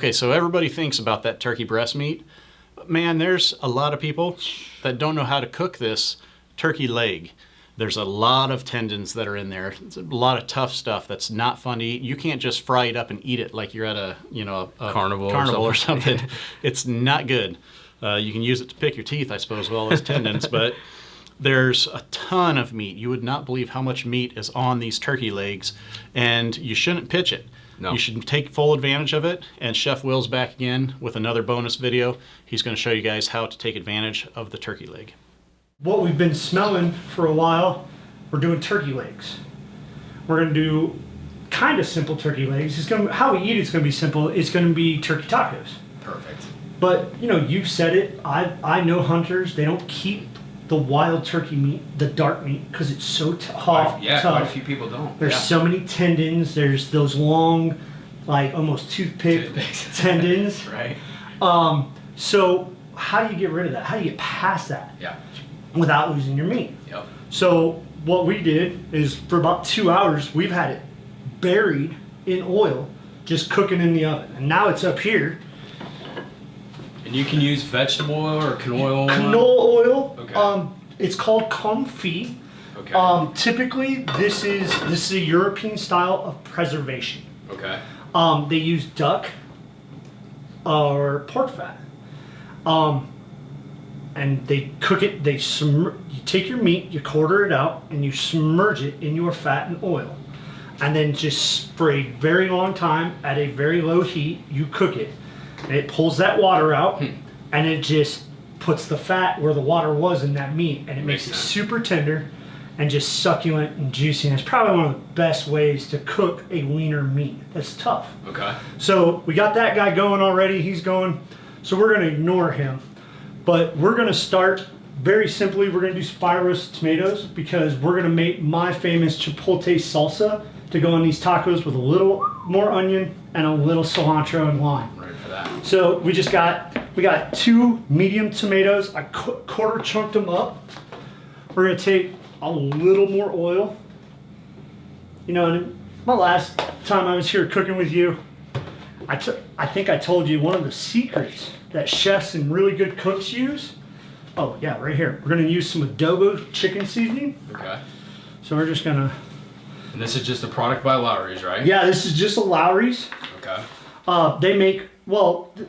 Okay, so everybody thinks about that turkey breast meat. But man, there's a lot of people that don't know how to cook this turkey leg. There's a lot of tendons that are in there. It's a lot of tough stuff that's not fun to eat. You can't just fry it up and eat it like you're at a carnival or something. It's not good. You can use it to pick your teeth, I suppose, with all those tendons, but there's a ton of meat. You would not believe how much meat is on these turkey legs, and you shouldn't pitch it. No. You should take full advantage of it, and Chef Will's back again with another bonus video. He's going to show you guys how to take advantage of the turkey leg. What we've been smelling for a while, we're doing turkey legs. We're going to do kind of simple turkey legs. How we eat it's going to be simple. It's going to be turkey tacos. Perfect. But, you know, you've said it. I know hunters, they don't keep the wild turkey meat, the dark meat, because it's so tough. Quite a few people don't. There's so many tendons. There's those long, like almost toothpick tendons. Right. So how do you get rid of that? How do you get past that? Yeah. Without losing your meat? Yep. So what we did is for about 2 hours, we've had it buried in oil, just cooking in the oven. And now it's up here. And you can use vegetable oil or canola oil? Canola oil. Okay. It's called confit. Okay. Typically, this is a European style of preservation. Okay. They use duck or pork fat. And they cook it, you take your meat, you quarter it out, and you submerge it in your fat and oil. And then just for a very long time, at a very low heat, you cook it. And it pulls that water out, and it just puts the fat where the water was in that meat, and it makes it super tender and just succulent and juicy. And it's probably one of the best ways to cook a leaner meat. That's tough. Okay. So we got that guy going already. He's going. So we're going to ignore him. But we're going to start very simply. We're going to do spy roasted tomatoes because we're going to make my famous chipotle salsa to go on these tacos with a little more onion and a little cilantro and lime. Ready for that. So we got 2 medium tomatoes. I quarter chunked them up. We're going to take a little more oil. You know, and my last time I was here cooking with you, I think I told you one of the secrets that chefs and really good cooks use. Oh yeah, right here. We're gonna use some adobo chicken seasoning. Okay. So we're just gonna. And this is just a product by Lowry's, right? Yeah, this is just a Lowry's. Okay.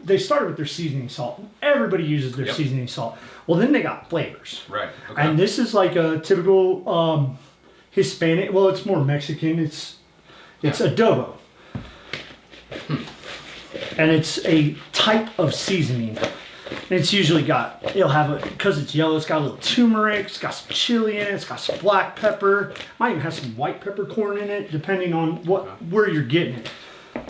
They started with their seasoning salt. Everybody uses their seasoning salt. Well, then they got flavors. Right. Okay. And this is like a typical Hispanic. Well, it's more Mexican. It's adobo. And it's a type of seasoning. And it's usually because it's yellow, it's got a little turmeric, it's got some chili in it, it's got some black pepper, might even have some white peppercorn in it, depending on where you're getting it.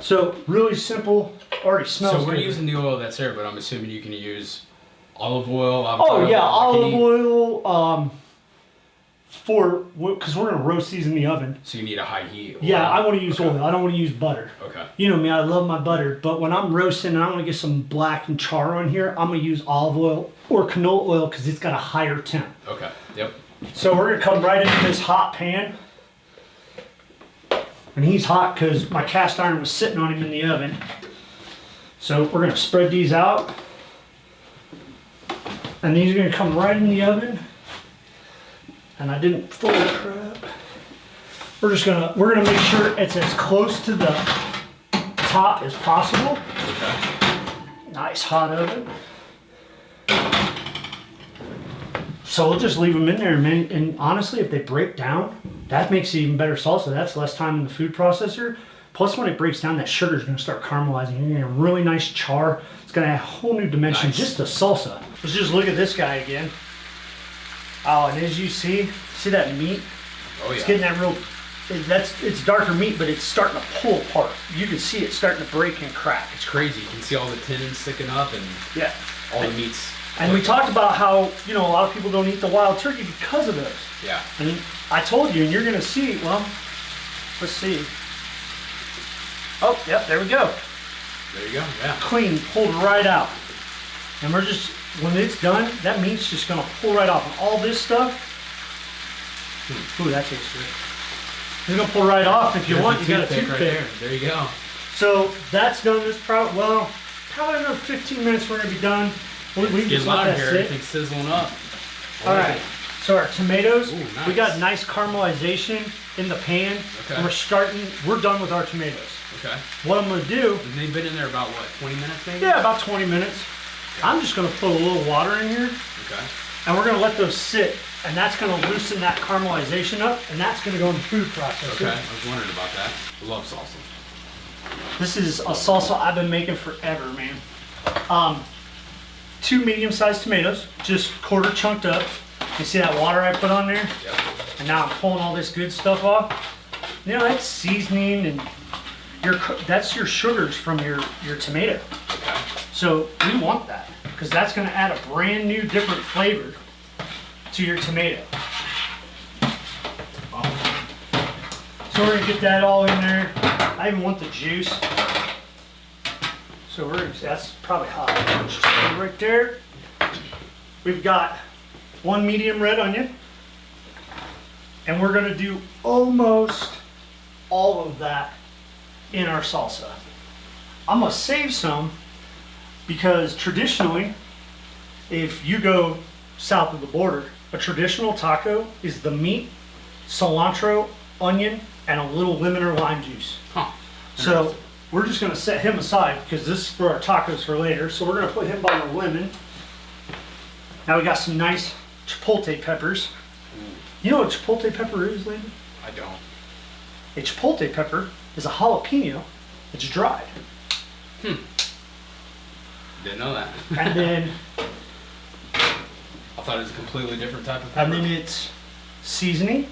So really simple, already smells So we're good. using the oil that's there, but I'm assuming you can use olive oil, olive oil, because we're gonna roast these in the oven. So you need a high heat. Yeah, I want to use oil. I don't want to use butter. Okay. You know me, I love my butter, but when I'm roasting and I want to get some black and char on here, I'm gonna use olive oil or canola oil because it's got a higher temp. Okay. Yep. So we're gonna come right into this hot pan, and he's hot because my cast iron was sitting on him in the oven. So we're gonna spread these out, and these are gonna come right in the oven. And I didn't fully prep. We're gonna make sure it's as close to the top as possible. Okay. Nice hot oven. So we'll just leave them in there, man. And honestly, if they break down, that makes it even better salsa. That's less time in the food processor. Plus, when it breaks down, that sugar's gonna start caramelizing. You're gonna get a really nice char. It's gonna add a whole new dimension just to salsa. Let's just look at this guy again. Oh, and as you see that meat? Oh yeah. It's getting that real, it's darker meat, but it's starting to pull apart. You can see it starting to break and crack. It's crazy. You can see all the tendons sticking up and all the meats. And we talked about how, a lot of people don't eat the wild turkey because of those. Yeah. And I told you, and you're gonna see, well, let's see. Oh, yep, there we go. There you go, yeah. Clean, pulled right out. And we're just, when it's done, that meat's just gonna pull right off. And all this stuff, ooh, that tastes good. It's gonna pull right off. If you want, you got a toothpick. Right there. There you go. So that's done. This probably another 15 minutes. We're gonna be done. We can Get just let loud that here. sit. Everything's sizzling up. All right. So our tomatoes, Ooh, nice. we got nice caramelization in the pan. Okay. And we're done with our tomatoes. Okay. What I'm gonna do, They've been in there about what, 20 minutes maybe? yeah, about 20 minutes. I'm just gonna put a little water in here Okay. and we're gonna let those sit, and that's gonna loosen that caramelization up, and that's gonna go in the food processor. Okay. I was wondering about that. I love salsa. This is a salsa I've been making forever, man. 2 medium-sized tomatoes, just quarter chunked up. You see that water I put on there? Yep. And now I'm pulling all this good stuff off. You know, that's seasoning, and that's your sugars from your tomato. Okay. So we want that, because that's gonna add a brand new, different flavor to your tomato. So we're gonna get that all in there. I even want the juice. So that's probably hot. Just put it right there. We've got 1 medium red onion. And we're gonna do almost all of that in our salsa. I'm gonna save some because traditionally, if you go south of the border, a traditional taco is the meat, cilantro, onion, and a little lemon or lime juice. Huh. So we're just gonna set him aside because this is for our tacos for later. So we're gonna put him by the lemon. Now we got some nice chipotle peppers. You know what chipotle pepper is, Landon? I don't. A chipotle pepper is a jalapeno that's dried. Didn't know that. And then I thought it was a completely different type of pepper. it's seasoning.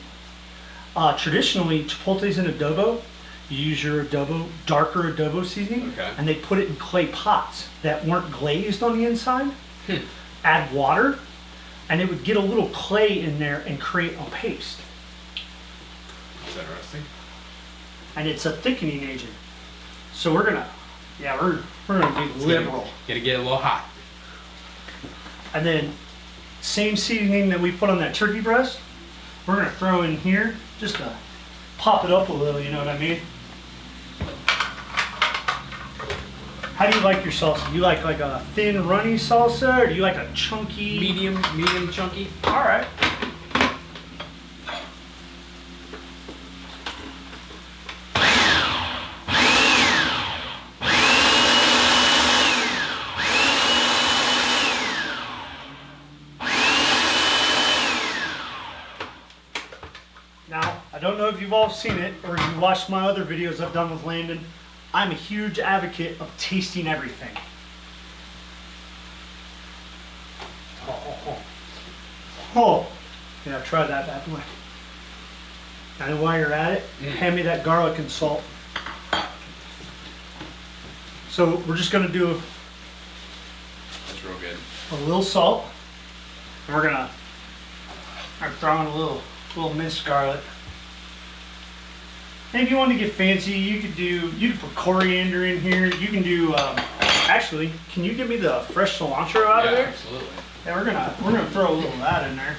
Traditionally, chipotle's in adobo. You use your darker adobo seasoning, Okay. and they put it in clay pots that weren't glazed on the inside. Add water, and it would get a little clay in there and create a paste. That's interesting. And it's a thickening agent. So we're gonna be liberal. Gotta get a little hot. And then same seasoning that we put on that turkey breast, we're gonna throw in here just to pop it up a little, you know what I mean? How do you like your salsa? You like a thin, runny salsa, or do you like a chunky? Medium chunky. All right. Now, I don't know if you've all seen it or you watched my other videos I've done with Landon. I'm a huge advocate of tasting everything. Oh. Yeah, try that bad boy. And while you're at it, hand me that garlic and salt. So we're just gonna do That's real good. a little salt. And I'm throwing a little minced garlic. And if you want to get fancy, you could put coriander in here. You can do, actually, can you give me the fresh cilantro out of there? Absolutely. Yeah, we're gonna throw a little of that in there.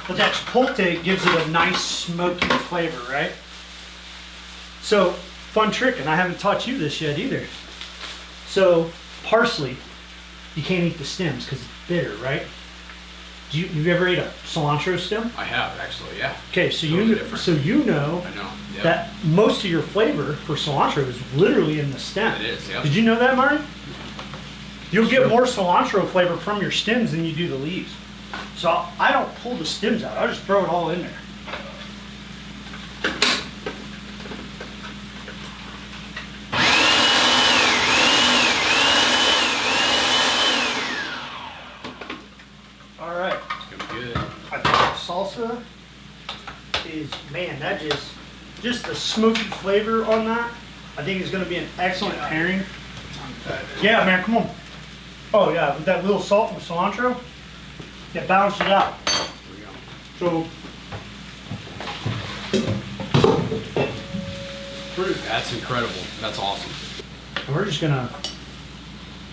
But that chipotle gives it a nice smoky flavor, right? So, fun trick, and I haven't taught you this yet either. So, parsley, you can't eat the stems because it's bitter, right? You've ever ate a cilantro stem? I have actually, yeah. Okay, so Totally you different. I know. Yep. that most of your flavor for cilantro is literally in the stem. It is, yep. Did you know that, Marty? You'll get Sure. more cilantro flavor from your stems than you do the leaves. So I don't pull the stems out. I just throw it all in there. All right. It's gonna be good. I think salsa is, man, that just the smoky flavor on that, I think is gonna be an excellent pairing. Yeah, man, come on. Oh yeah, with that little salt and cilantro, it balances it out. Here we go. So That's incredible. That's awesome. we're just gonna,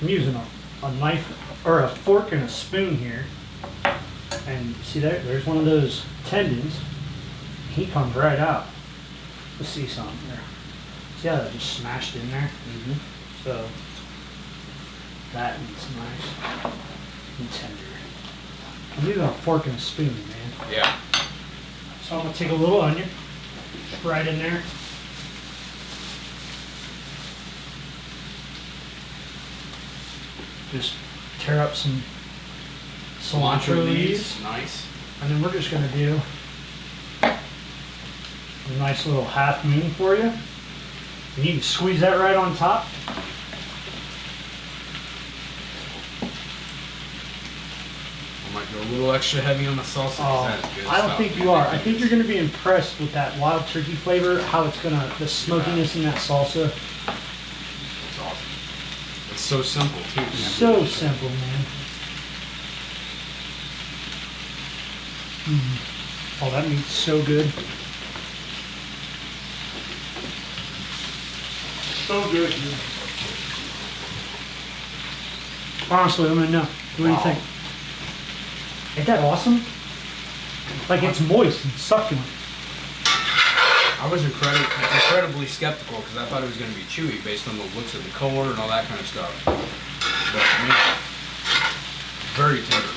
I'm using a knife or a fork and a spoon here. And see there's one of those tendons. He comes right out. Let's see something there. See how that just smashed in there? Mm-hmm. So that meat's nice and tender. I'm using a fork and a spoon, man. Yeah. So I'm gonna take a little onion right in there. Just tear up some cilantro leaves. Nice. And then we're just gonna do a nice little half moon for you. And you can squeeze that right on top. I might go a little extra heavy on the salsa. 'Cause that is good I don't stuff. think you are. I think you're gonna be impressed with that wild turkey flavor, how it's gonna, the smokiness in that salsa. It's awesome. It's so simple too. So simple, man. Oh, that meat's so good. So good, dude. Honestly, I'm gonna know. What do you think? Ain't that awesome? Like it's moist and succulent. I was incredibly skeptical because I thought it was going to be chewy based on the looks of the color and all that kind of stuff. But man, very tender.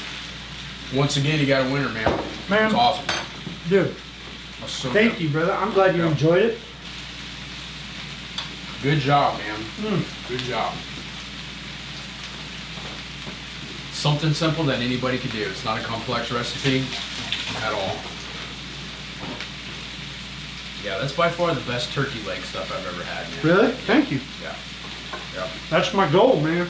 Once again, you got a winner, man. Man. It's awesome. Dude, That's so thank good. you, brother. I'm glad you Yeah. enjoyed it. Good job, man. Good job. Something simple that anybody could do. It's not a complex recipe at all. Yeah, that's by far the best turkey leg stuff I've ever had, man. Really? Thank you. Yeah. Yeah. That's my goal, man.